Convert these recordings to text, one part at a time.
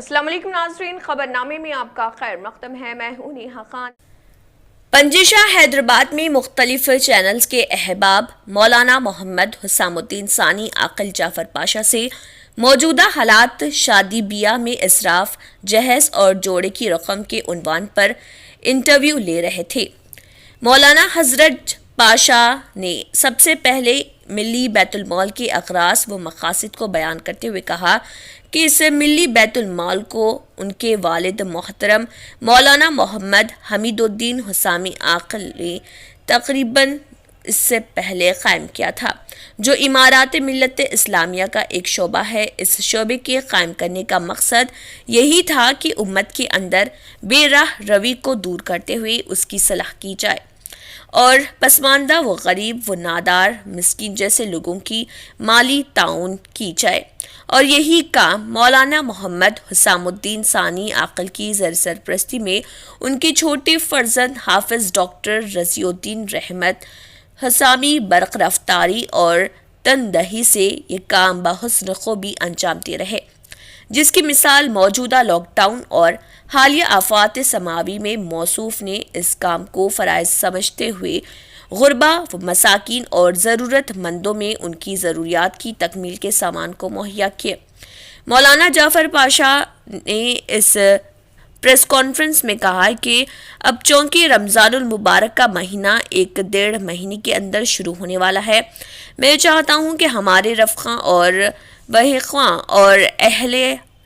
السلام علیکم ناظرین، خبرنامے میں آپ کا خیر مقدم ہے۔ میں ہوں نیہا خان۔ پنجشہ حیدرآباد میں مختلف چینلز کے احباب مولانا محمد حسام الدین ثانی عاقل جعفر پاشا سے موجودہ حالات شادی بیاہ میں اسراف، جہیز اور جوڑے کی رقم کے عنوان پر انٹرویو لے رہے تھے۔ مولانا حضرت پاشا نے سب سے پہلے ملی بیت المال کے اغراض و مقاصد کو بیان کرتے ہوئے کہا کہ اس ملی بیت المال کو ان کے والد محترم مولانا محمد حمید الدین حسامی عاقل نے تقریباً اس سے پہلے قائم کیا تھا، جو امارات ملت اسلامیہ کا ایک شعبہ ہے۔ اس شعبے کے قائم کرنے کا مقصد یہی تھا کہ امت کے اندر بے راہ روی کو دور کرتے ہوئے اس کی صلاح کی جائے اور پسماندہ و غریب و نادار مسکین جیسے لوگوں کی مالی تعاون کی جائے، اور یہی کام مولانا محمد حسام الدین ثانی عاقل کی زیر سرپرستی میں ان کے چھوٹے فرزند حافظ ڈاکٹر رضی الدین رحمت حسامی برق رفتاری اور تندہی سے یہ کام بحسن خوبی انجام دے رہے، جس کی مثال موجودہ لاک ڈاؤن اور حالیہ آفات سماوی میں موصوف نے اس کام کو فرائض سمجھتے ہوئے غربا و مساکین اور ضرورت مندوں میں ان کی ضروریات کی تکمیل کے سامان کو مہیا کیے۔ مولانا جعفر پاشا نے اس پریس کانفرنس میں کہا کہ اب چونکہ رمضان المبارک کا مہینہ 1-1.5 مہینے کے اندر شروع ہونے والا ہے، میں چاہتا ہوں کہ ہمارے رفقاء اور بحقاں اور اہل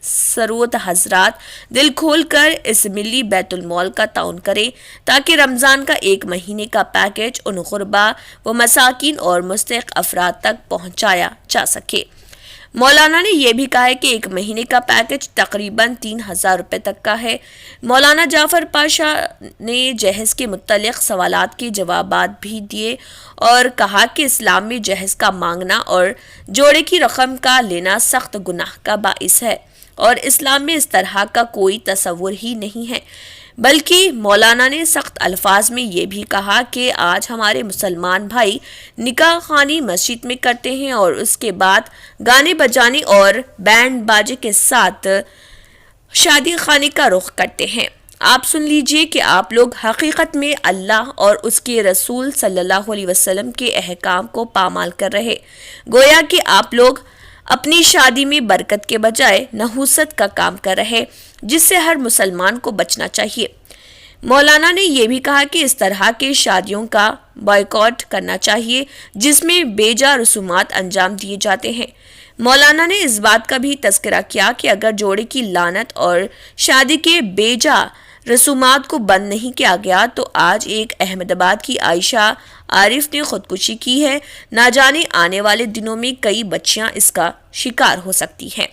ثروت حضرات دل کھول کر اس ملی بیت المال کا تعاون کریں تاکہ رمضان کا 1 مہینے کا پیکج ان غربا و مساکین اور مستحق افراد تک پہنچایا جا سکے۔ مولانا نے یہ بھی کہا ہے کہ 1 مہینے کا پیکج تقریباً 3000 روپے تک کا ہے۔ مولانا جعفر پاشا نے جہیز کے متعلق سوالات کے جوابات بھی دیے اور کہا کہ اسلام میں جہیز کا مانگنا اور جوڑے کی رقم کا لینا سخت گناہ کا باعث ہے، اور اسلام میں اس طرح کا کوئی تصور ہی نہیں ہے، بلکہ مولانا نے سخت الفاظ میں یہ بھی کہا کہ آج ہمارے مسلمان بھائی نکاح خوانی مسجد میں کرتے ہیں اور اس کے بعد گانے بجانے اور بینڈ باجے کے ساتھ شادی خانے کا رخ کرتے ہیں۔ آپ سن لیجئے کہ آپ لوگ حقیقت میں اللہ اور اس کے رسول صلی اللہ علیہ وسلم کے احکام کو پامال کر رہے، گویا کہ آپ لوگ اپنی شادی میں برکت کے بجائے نحوست کا کام کر رہے، جس سے ہر مسلمان کو بچنا چاہیے۔ مولانا نے یہ بھی کہا کہ اس طرح کے شادیوں کا بائیکاٹ کرنا چاہیے جس میں بے جا رسومات انجام دیے جاتے ہیں۔ مولانا نے اس بات کا بھی تذکرہ کیا کہ اگر جوڑے کی لعنت اور شادی کے بے جا رسومات کو بند نہیں کیا گیا تو آج ایک احمد آباد کی عائشہ عارف نے خودکشی کی ہے، نہ جانے آنے والے دنوں میں کئی بچیاں اس کا شکار ہو سکتی ہیں۔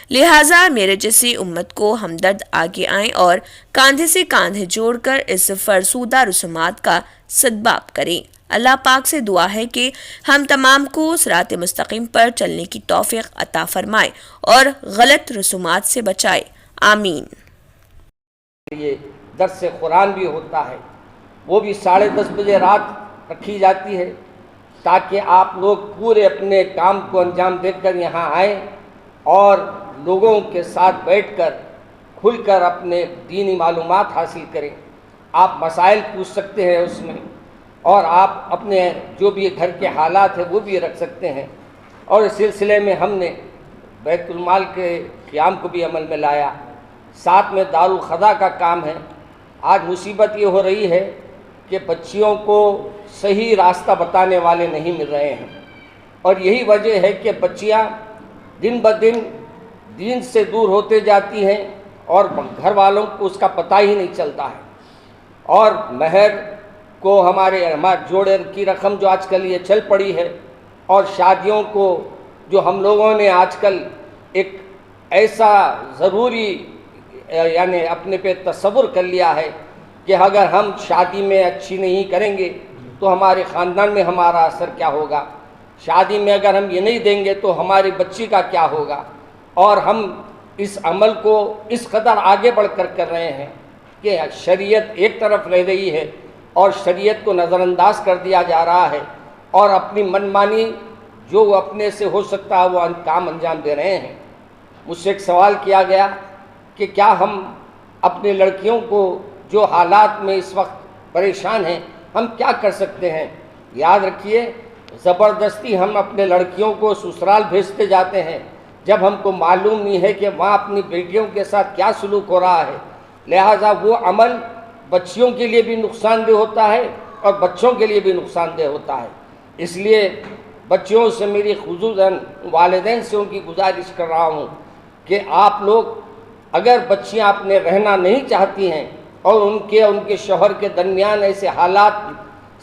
لہٰذا میرے جیسے امت کو ہمدرد آگے آئیں اور کاندھے سے کاندھے جوڑ کر اس فرسودہ رسومات کا سدباب کریں۔ اللہ پاک سے دعا ہے کہ ہم تمام کو صراط مستقیم پر چلنے کی توفیق عطا فرمائے اور غلط رسومات سے بچائے، آمین۔ یہ درس قرآن بھی ہوتا ہے، وہ بھی 10:30 بجے رات رکھی جاتی ہے تاکہ آپ لوگ پورے اپنے کام کو انجام دے کر یہاں آئیں اور لوگوں کے ساتھ بیٹھ کر کھل کر اپنے دینی معلومات حاصل کریں۔ آپ مسائل پوچھ سکتے ہیں اس میں، اور آپ اپنے جو بھی گھر کے حالات ہیں وہ بھی رکھ سکتے ہیں، اور اس سلسلے میں ہم نے بیت المال کے قیام کو بھی عمل میں لایا، ساتھ میں دارالخدا کا کام ہے۔ آج مصیبت یہ ہو رہی ہے کہ بچیوں کو صحیح راستہ بتانے والے نہیں مل رہے ہیں، اور یہی وجہ ہے کہ بچیاں دن بدن دین سے دور ہوتے جاتی ہیں اور گھر والوں کو اس کا پتہ ہی نہیں چلتا ہے، اور مہر کو ہمارے جوڑے کی رقم جو آج کل یہ چل پڑی ہے، اور شادیوں کو جو ہم لوگوں نے آج کل ایک ایسا ضروری یعنی اپنے پہ تصور کر لیا ہے کہ اگر ہم شادی میں اچھی نہیں کریں گے تو ہمارے خاندان میں ہمارا اثر کیا ہوگا، شادی میں اگر ہم یہ نہیں دیں گے تو ہماری بچی کا کیا ہوگا، اور ہم اس عمل کو اس قدر آگے بڑھ کر کر رہے ہیں کہ شریعت ایک طرف رہ رہی ہے اور شریعت کو نظر انداز کر دیا جا رہا ہے، اور اپنی منمانی جو اپنے سے ہو سکتا ہے وہ کام انجام دے رہے ہیں۔ مجھ سے ایک سوال کیا گیا کہ کیا ہم اپنے لڑکیوں کو جو حالات میں اس وقت پریشان ہیں ہم کیا کر سکتے ہیں؟ یاد رکھیے زبردستی ہم اپنے لڑکیوں کو سسرال بھیجتے جاتے ہیں جب ہم کو معلوم نہیں ہے کہ وہاں اپنی بیٹیوں کے ساتھ کیا سلوک ہو رہا ہے. لہٰذا وہ عمل بچیوں کے لیے بھی نقصان دہ ہوتا ہے اور بچوں کے لیے بھی نقصان دہ ہوتا ہے. اس لیے بچیوں سے میری خصوصاً والدین سے ان کی گزارش کر رہا ہوں کہ آپ لوگ اگر بچیاں اپنے رہنا نہیں چاہتی ہیں اور ان کے شوہر کے درمیان ایسے حالات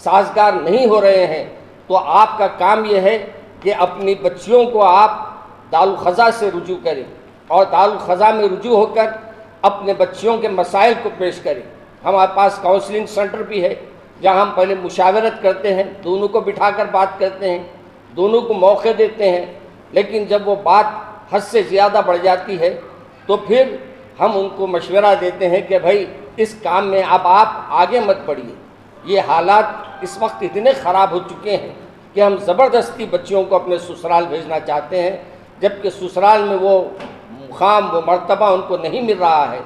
سازگار نہیں ہو رہے ہیں تو آپ کا کام یہ ہے کہ اپنی بچیوں کو آپ دارالخضا سے رجوع کریں اور دارالخضا میں رجوع ہو کر اپنے بچیوں کے مسائل کو پیش کریں. ہمارے پاس کاؤنسلنگ سینٹر بھی ہے جہاں ہم پہلے مشاورت کرتے ہیں، دونوں کو بٹھا کر بات کرتے ہیں، دونوں کو موقع دیتے ہیں. لیکن جب وہ بات حد سے زیادہ بڑھ جاتی ہے تو پھر ہم ان کو مشورہ دیتے ہیں کہ بھائی اس کام میں اب آپ آگے مت بڑھیے. یہ حالات اس وقت اتنے خراب ہو چکے ہیں کہ ہم زبردستی بچیوں کو اپنے سسرال بھیجنا چاہتے ہیں جبکہ سسرال میں وہ مقام وہ مرتبہ ان کو نہیں مل رہا ہے.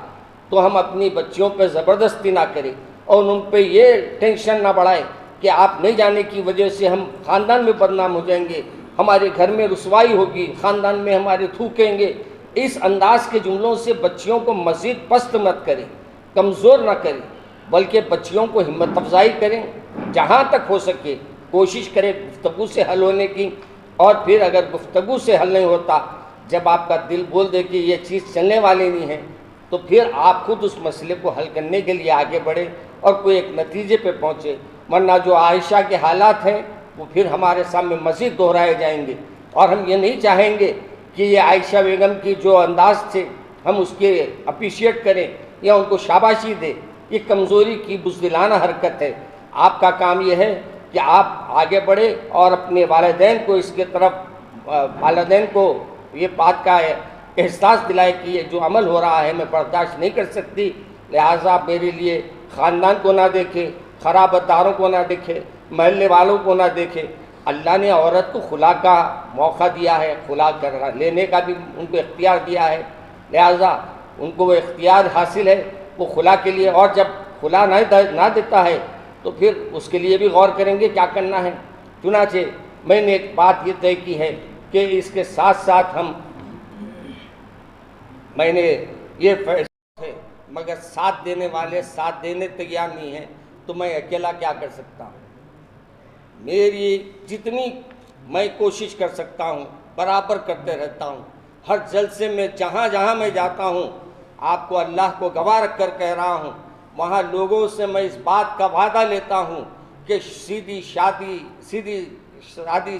تو ہم اپنی بچیوں پہ زبردستی نہ کریں اور ان پہ یہ ٹینشن نہ بڑھائیں کہ آپ نہیں جانے کی وجہ سے ہم خاندان میں بدنام ہو جائیں گے، ہمارے گھر میں رسوائی ہوگی، خاندان میں ہمارے تھوکیں گے. اس انداز کے جملوں سے بچیوں کو مزید پست مت کریں، کمزور نہ کریں، بلکہ بچیوں کو ہمت افزائی کریں. جہاں تک ہو سکے کوشش کریں گفتگو سے حل ہونے کی، اور پھر اگر گفتگو سے حل نہیں ہوتا، جب آپ کا دل بول دے کہ یہ چیز چلنے والی نہیں ہے تو پھر آپ خود اس مسئلے کو حل کرنے کے لیے آگے بڑھیں اور کوئی ایک نتیجے پہ پہنچے. ورنہ جو عائشہ کے حالات ہیں وہ پھر ہمارے سامنے مزید دہرائے جائیں گے اور ہم یہ نہیں چاہیں گے کہ یہ عائشہ بیگم کی جو انداز سے ہم اس کے اپریشیٹ کریں یا ان کو شاباشی دیں. یہ کمزوری کی بزدلانہ حرکت ہے. آپ کا کام یہ ہے کہ آپ آگے بڑھیں اور اپنے والدین کو اس کے طرف والدین کو یہ بات کا احساس دلائے کہ یہ جو عمل ہو رہا ہے میں برداشت نہیں کر سکتی، لہٰذا میرے لیے خاندان کو نہ دیکھے، خرابتداروں کو نہ دیکھے، محلے والوں کو نہ دیکھے. اللہ نے عورت کو خلا کا موقع دیا ہے، خلا کر لینے کا بھی ان کو اختیار دیا ہے، لہٰذا ان کو وہ اختیار حاصل ہے وہ خلا کے لیے. اور جب خلا نہ دیتا ہے تو پھر اس کے لیے بھی غور کریں گے کیا کرنا ہے. چنانچہ میں نے ایک بات یہ طے کی ہے کہ اس کے ساتھ ساتھ میں نے یہ فیصلہ ہے مگر ساتھ دینے والے ساتھ دینے تیار نہیں ہیں تو میں اکیلا کیا کر سکتا ہوں. میری جتنی میں کوشش کر سکتا ہوں برابر کرتے رہتا ہوں. ہر جلسے میں جہاں میں جاتا ہوں آپ کو اللہ کو گواہ رکھ کر کہہ رہا ہوں، وہاں لوگوں سے میں اس بات کا وعدہ لیتا ہوں کہ سیدھی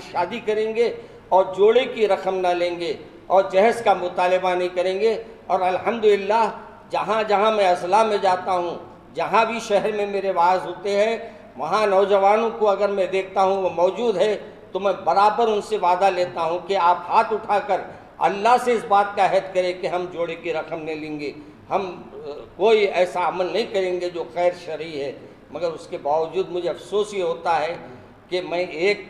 شادی کریں گے اور جوڑے کی رقم نہ لیں گے اور جہیز کا مطالبہ نہیں کریں گے. اور الحمدللہ جہاں میں اضلاع میں جاتا ہوں، جہاں بھی شہر میں میرے واعظ ہوتے ہیں، وہاں نوجوانوں کو اگر میں دیکھتا ہوں وہ موجود ہے تو میں برابر ان سے وعدہ لیتا ہوں کہ آپ ہاتھ اٹھا کر اللہ سے اس بات کا عہد کریں کہ ہم جوڑے کی رقم نہیں لیں گے، ہم کوئی ایسا عمل نہیں کریں گے جو غیر شرعی ہے. مگر اس کے باوجود مجھے افسوس یہ ہوتا ہے کہ میں ایک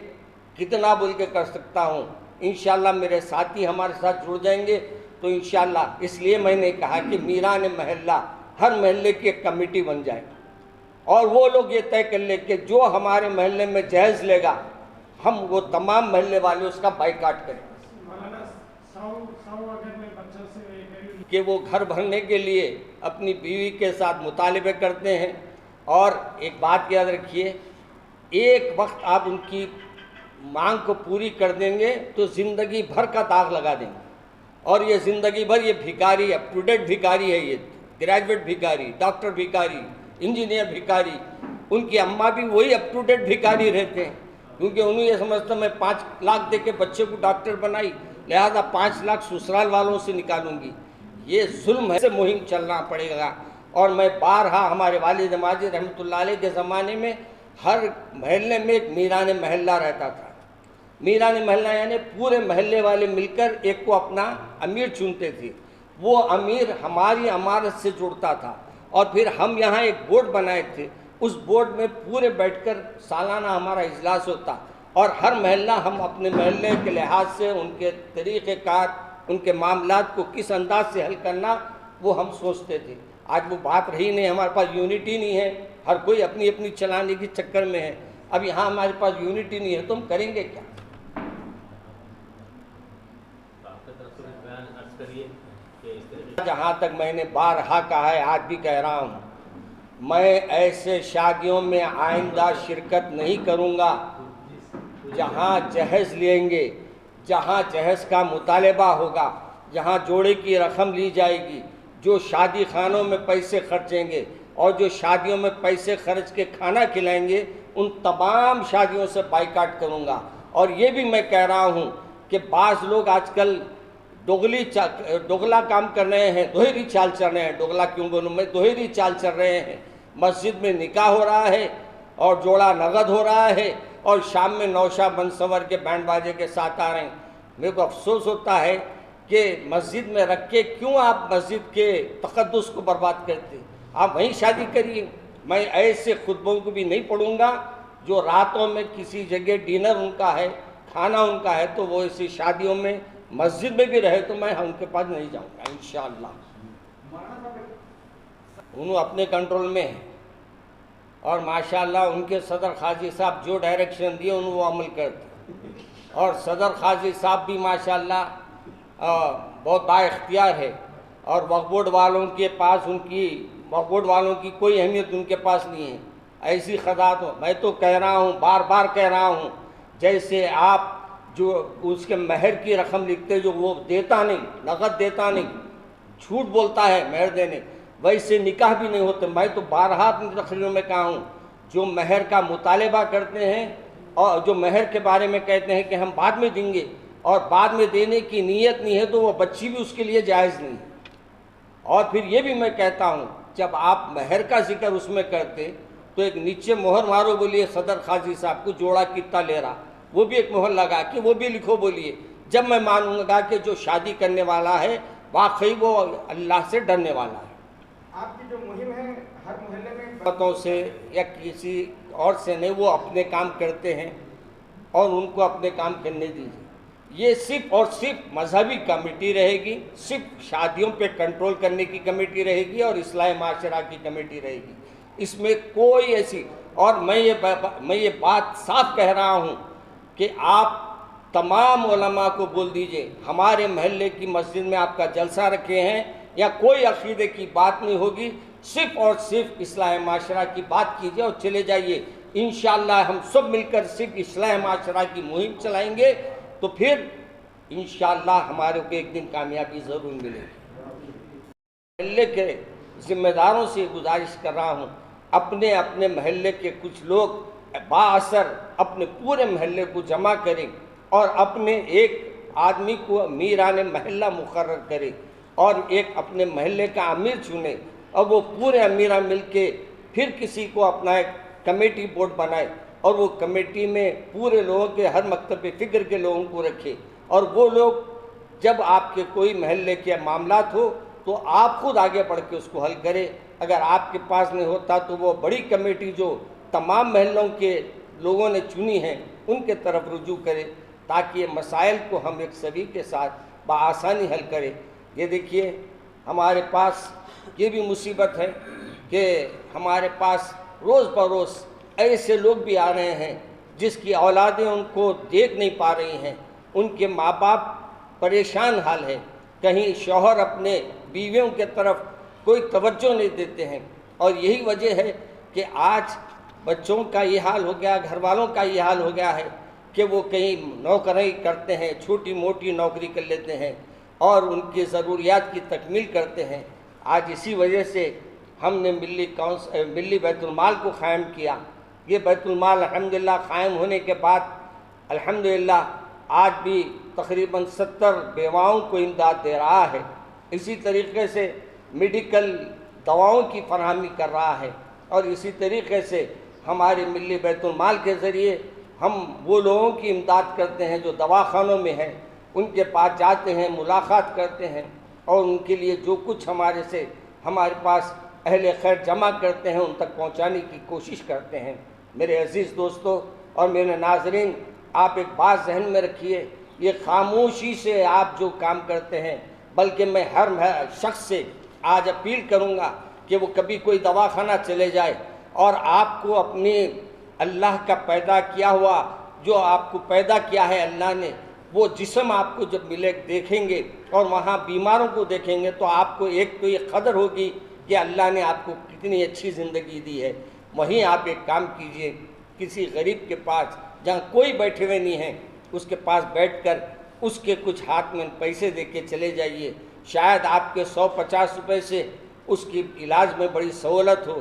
کتنا بول کے کر سکتا ہوں. انشاءاللہ میرے ساتھی ہمارے ساتھ جڑ جائیں گے تو انشاءاللہ اس لیے میں نے کہا کہ میران محلہ ہر محلے کی ایک کمیٹی بن جائے اور وہ لوگ یہ طے کر لیں کہ جو ہمارے محلے میں جہیز لے گا ہم وہ تمام محلے والے اس کا بائیکاٹ کریں کہ وہ گھر بھرنے کے لیے اپنی بیوی کے ساتھ مطالبے کرتے ہیں. اور ایک بات یاد رکھیے، ایک وقت آپ ان کی مانگ کو پوری کر دیں گے تو زندگی بھر کا داغ لگا دیں گے. اور یہ زندگی بھر یہ بھکاری اپ ٹو ڈیٹ بھکاری ہے، یہ گریجویٹ بھکاری، ڈاکٹر بھکاری، انجینئر بھکاری. ان کی اماں بھی وہی اپ ٹو ڈیٹ بھکاری رہتے ہیں کیونکہ انہوں یہ سمجھتا میں 5 لاکھ دے کے بچے کو ڈاکٹر بنائی لہذا 5 لاکھ سسرال والوں سے نکالوں گی. یہ ظلم ہے، سے مہم چلنا پڑے گا. اور میں بارہا ہمارے والد ماجد رحمۃ اللہ علیہ کے زمانے میں ہر محلے میں ایک میران محلہ رہتا تھا. میران محلہ یعنی پورے محلے والے مل کر ایک کو اپنا امیر چنتے تھے. وہ امیر ہماری عمارت سے جڑتا تھا اور پھر ہم یہاں ایک بورڈ بنائے تھے. اس بورڈ میں پورے بیٹھ کر سالانہ ہمارا اجلاس ہوتا اور ہر محلہ ہم اپنے محلے کے لحاظ سے ان کے طریقہ کار، ان کے معاملات کو کس انداز سے حل کرنا وہ ہم سوچتے تھے. آج وہ بات رہی نہیں, ہمارے پاس یونٹی نہیں ہے, ہر کوئی اپنی اپنی چلانے کے چکر میں ہے. اب یہاں ہمارے پاس یونٹی نہیں ہے تو ہم کریں گے کیا؟ جہاں تک میں نے بارہا کہا ہے, آج بھی کہہ رہا ہوں, میں ایسے شادیوں میں آئندہ شرکت نہیں کروں گا جہاں جہیز لیں گے, جہاں جہیز کا مطالبہ ہوگا, جہاں جوڑے کی رقم لی جائے گی, جو شادی خانوں میں پیسے خرچیں گے اور جو شادیوں میں پیسے خرچ کے کھانا کھلائیں گے, ان تمام شادیوں سے بائیکاٹ کروں گا. اور یہ بھی میں کہہ رہا ہوں کہ بعض لوگ آج کل دوغلا کام کر رہے ہیں, دوہری چال چل رہے ہیں. دوغلا کیوں بولوں میں, دوہری چال چل رہے ہیں. مسجد میں نکاح ہو رہا ہے اور جوڑا نقد ہو رہا ہے, اور شام میں نوشہ بنسور کے بینڈ باجے کے ساتھ آ رہے ہیں. میرے کو افسوس ہوتا ہے کہ مسجد میں رکھ کے کیوں آپ مسجد کے تقدس کو برباد کرتے, آپ وہیں شادی کریے. میں ایسے خطبوں کو بھی نہیں پڑھوں گا جو راتوں میں کسی جگہ ڈنر ان کا ہے, کھانا ان کا ہے, تو وہ ایسی شادیوں میں مسجد میں بھی رہے تو میں ان کے پاس نہیں جاؤں گا انشاءاللہ. انہوں اپنے کنٹرول میں ہیں اور ماشاءاللہ ان کے صدر قاضی صاحب جو ڈائریکشن دیے انہوں وہ عمل کرتے, اور صدر قاضی صاحب بھی ماشاءاللہ بہت با اختیار ہے. اور وقف بورڈ والوں کے پاس وقف بورڈ والوں کی کوئی اہمیت ان کے پاس نہیں ہے. ایسی خدات ہو, میں تو کہہ رہا ہوں, بار بار کہہ رہا ہوں, جیسے آپ جو اس کے مہر کی رقم لکھتے جو وہ دیتا نہیں, نقد دیتا نہیں, جھوٹ بولتا ہے مہر دینے, ویسے نکاح بھی نہیں ہوتے. میں تو بارہا اپنی تقریروں میں کہا ہوں, جو مہر کا مطالبہ کرتے ہیں اور جو مہر کے بارے میں کہتے ہیں کہ ہم بعد میں دیں گے, اور بعد میں دینے کی نیت نہیں ہے تو وہ بچی بھی اس کے لیے جائز نہیں ہے. اور پھر یہ بھی میں کہتا ہوں, جب آپ مہر کا ذکر اس میں کرتے تو ایک نیچے مہر مارو بولیے صدر قاضی صاحب کو جوڑا کتنا لے رہا, وہ بھی ایک مہر لگا کے وہ بھی لکھو بولیے. جب میں مانوں گا کہ جو شادی کرنے والا ہے واقعی وہ اللہ سے ڈرنے والا ہے. آپ کی جو مہم ہے ہر محلے میں باتوں سے یا کسی اور سے نہیں, وہ اپنے کام کرتے ہیں اور ان کو اپنے کام کرنے دیجیے. یہ صرف اور صرف مذہبی کمیٹی رہے گی, صرف شادیوں پہ کنٹرول کرنے کی کمیٹی رہے گی اور اصلاح معاشرہ کی کمیٹی رہے گی. اس میں کوئی ایسی, اور میں یہ بات صاف کہہ رہا ہوں کہ آپ تمام علماء کو بول دیجئے, ہمارے محلے کی مسجد میں آپ کا جلسہ رکھے ہیں یا کوئی عقیدے کی بات نہیں ہوگی, صرف اور صرف اصلاح معاشرہ کی بات کیجئے اور چلے جائیے. انشاءاللہ ہم سب مل کر صرف اصلاح معاشرہ کی مہم چلائیں گے تو پھر انشاءاللہ ہمارے کو ایک دن کامیابی ضرور ملے گی. محلے کے ذمہ داروں سے گزارش کر رہا ہوں, اپنے اپنے محلے کے کچھ لوگ با اثر اپنے پورے محلے کو جمع کریں اور اپنے ایک آدمی کو امیران محلہ مقرر کرے اور ایک اپنے محلے کا امیر چنے, اور وہ پورے امیران مل کے پھر کسی کو اپنا ایک کمیٹی بورڈ بنائے اور وہ کمیٹی میں پورے لوگوں کے ہر مکتب فکر کے لوگوں کو رکھے. اور وہ لوگ جب آپ کے کوئی محلے کے معاملات ہو تو آپ خود آگے بڑھ کے اس کو حل کرے. اگر آپ کے پاس نہیں ہوتا تو وہ بڑی کمیٹی جو تمام محلوں کے لوگوں نے چنی ہیں ان کے طرف رجوع کرے, تاکہ یہ مسائل کو ہم ایک سبھی کے ساتھ بآسانی حل کریں. یہ دیکھیے ہمارے پاس یہ بھی مصیبت ہے کہ ہمارے پاس روز بروز ایسے لوگ بھی آ رہے ہیں جس کی اولادیں ان کو دیکھ نہیں پا رہی ہیں, ان کے ماں باپ پریشان حال ہے, کہیں شوہر اپنے بیویوں کے طرف کوئی توجہ نہیں دیتے ہیں. اور یہی وجہ ہے کہ آج بچوں کا یہ حال ہو گیا, گھر والوں کا یہ حال ہو گیا ہے کہ وہ کہیں نوکری کرتے ہیں, چھوٹی موٹی نوکری کر لیتے ہیں اور ان کی ضروریات کی تکمیل کرتے ہیں. آج اسی وجہ سے ہم نے ملی بیت المال کو قائم کیا. یہ بیت المال الحمدللہ قائم ہونے کے بعد الحمدللہ آج بھی تقریباً 70 بیواؤں کو امداد دے رہا ہے. اسی طریقے سے میڈیکل دواؤں کی فراہمی کر رہا ہے, اور اسی طریقے سے ہمارے ملی بیت المال کے ذریعے ہم وہ لوگوں کی امداد کرتے ہیں جو دواخانوں میں ہیں, ان کے پاس جاتے ہیں, ملاقات کرتے ہیں اور ان کے لیے جو کچھ ہمارے پاس اہل خیر جمع کرتے ہیں ان تک پہنچانے کی کوشش کرتے ہیں. میرے عزیز دوستو اور میرے ناظرین, آپ ایک بات ذہن میں رکھیے, یہ خاموشی سے آپ جو کام کرتے ہیں, بلکہ میں ہر شخص سے آج اپیل کروں گا کہ وہ کبھی کوئی دواخانہ چلے جائے اور آپ کو اپنی اللہ کا پیدا کیا ہوا، جو آپ کو پیدا کیا ہے اللہ نے، وہ جسم آپ کو جب ملے دیکھیں گے اور وہاں بیماروں کو دیکھیں گے تو آپ کو ایک تو یہ قدر ہوگی کہ اللہ نے آپ کو کتنی اچھی زندگی دی ہے۔ وہیں آپ ایک کام کیجئے، کسی غریب کے پاس جہاں کوئی بیٹھے ہوئے نہیں ہیں اس کے پاس بیٹھ کر اس کے کچھ ہاتھ میں پیسے دے کے چلے جائیے، شاید آپ کے 150 روپے سے اس کی علاج میں بڑی سہولت ہو۔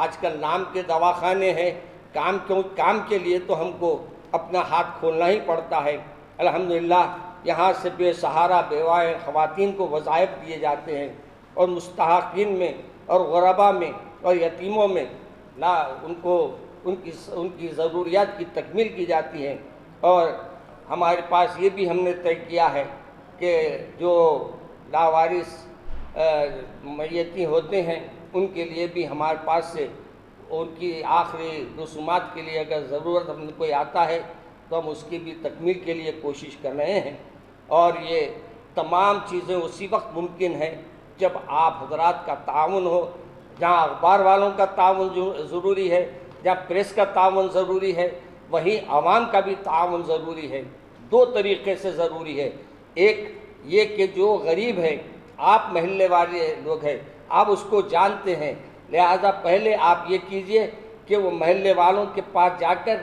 آج کل نام کے دواخانے ہیں، کام کے لیے تو ہم کو اپنا ہاتھ کھولنا ہی پڑتا ہے۔ الحمدللہ یہاں سے بے سہارا بیوائے خواتین کو وظائف دیے جاتے ہیں اور مستحقین میں اور غربا میں اور یتیموں میں ان کی ضروریات کی تکمیل کی جاتی ہے۔ اور ہمارے پاس یہ بھی ہم نے طے کیا ہے کہ جو لاوارث میتی ہوتے ہیں ان کے لیے بھی ہمارے پاس سے ان کی آخری رسومات کے لیے اگر ضرورت ہم کوئی آتا ہے تو ہم اس کی بھی تکمیل کے لیے کوشش کر رہے ہیں۔ اور یہ تمام چیزیں اسی وقت ممکن ہیں جب آپ حضرات کا تعاون ہو، جہاں اخبار والوں کا تعاون ضروری ہے، جہاں پریس کا تعاون ضروری ہے، وہیں عوام کا بھی تعاون ضروری ہے۔ دو طریقے سے ضروری ہے، ایک یہ کہ جو غریب ہے، آپ محلے والے لوگ ہیں، آپ اس کو جانتے ہیں، لہذا پہلے آپ یہ کیجئے کہ وہ محلے والوں کے پاس جا کر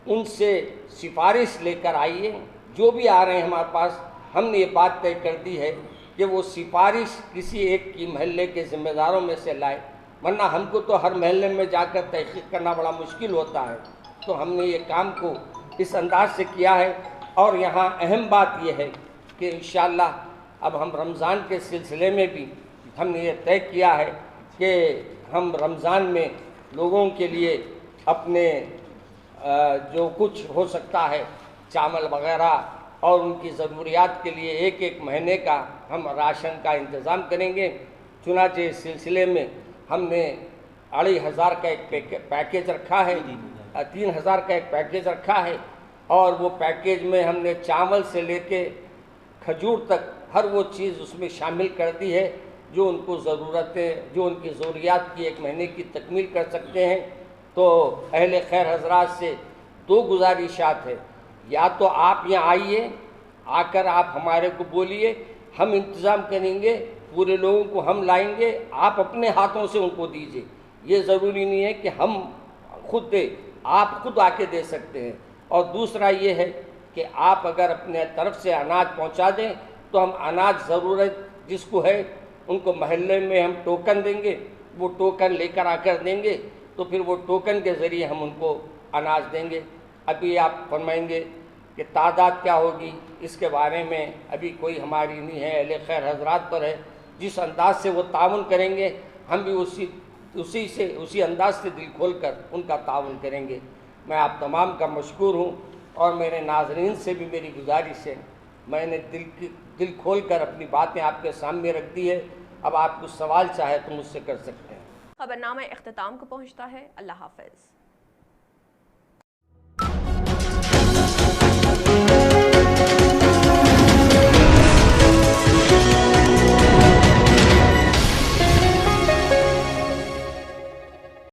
ان سے سفارش لے کر آئیے۔ جو بھی آ رہے ہیں ہمارے پاس، ہم نے یہ بات طے کر دی ہے کہ وہ سفارش کسی ایک کی محلے کے ذمہ داروں میں سے لائے، ورنہ ہم کو تو ہر محلے میں جا کر تحقیق کرنا بڑا مشکل ہوتا ہے۔ تو ہم نے یہ کام کو اس انداز سے کیا ہے۔ اور یہاں اہم بات یہ ہے کہ انشاءاللہ اب ہم رمضان کے سلسلے میں بھی ہم نے یہ طے کیا ہے کہ ہم رمضان میں لوگوں کے لیے اپنے جو کچھ ہو سکتا ہے چاول وغیرہ اور ان کی ضروریات کے لیے ایک مہینے کا ہم راشن کا انتظام کریں گے۔ چنانچہ اس سلسلے میں ہم نے 2500 کا ایک پیکیج رکھا ہے، 3000 کا ایک پیکیج رکھا ہے، اور وہ پیکیج میں ہم نے چاول سے لے کے کھجور تک ہر وہ چیز اس میں شامل کر دی ہے جو ان کو ضرورتیں، جو ان کی ضروریات کی ایک مہینے کی تکمیل کر سکتے ہیں۔ تو اہل خیر حضرات سے دو گزارشات ہے، یا تو آپ یہاں آئیے، آ کر آپ ہمارے کو بولیے، ہم انتظام کریں گے، پورے لوگوں کو ہم لائیں گے، آپ اپنے ہاتھوں سے ان کو دیجئے۔ یہ ضروری نہیں ہے کہ ہم خود دیں، آپ خود آ کے دے سکتے ہیں۔ اور دوسرا یہ ہے کہ آپ اگر اپنے طرف سے اناج پہنچا دیں تو ہم اناج ضرورت جس کو ہے ان کو محلے میں ہم ٹوکن دیں گے، وہ ٹوکن لے کر آ کر دیں گے، تو پھر وہ ٹوکن کے ذریعے ہم ان کو اناج دیں گے۔ ابھی آپ فرمائیں گے کہ تعداد کیا ہوگی، اس کے بارے میں ابھی کوئی ہماری نہیں ہے، اہل خیر حضرات پر ہے۔ جس انداز سے وہ تعاون کریں گے ہم بھی اسی انداز سے دل کھول کر ان کا تعاون کریں گے۔ میں آپ تمام کا مشکور ہوں، اور میرے ناظرین سے بھی میری گزارش ہے، میں نے دل کھول کر اپنی باتیں آپ کے سامنے رکھ دی ہے۔ اب آپ کچھ سوال چاہے تو مجھ سے کر سکتے ہیں۔ خبرنامہ اختتام کو پہنچتا ہے۔ اللہ حافظ۔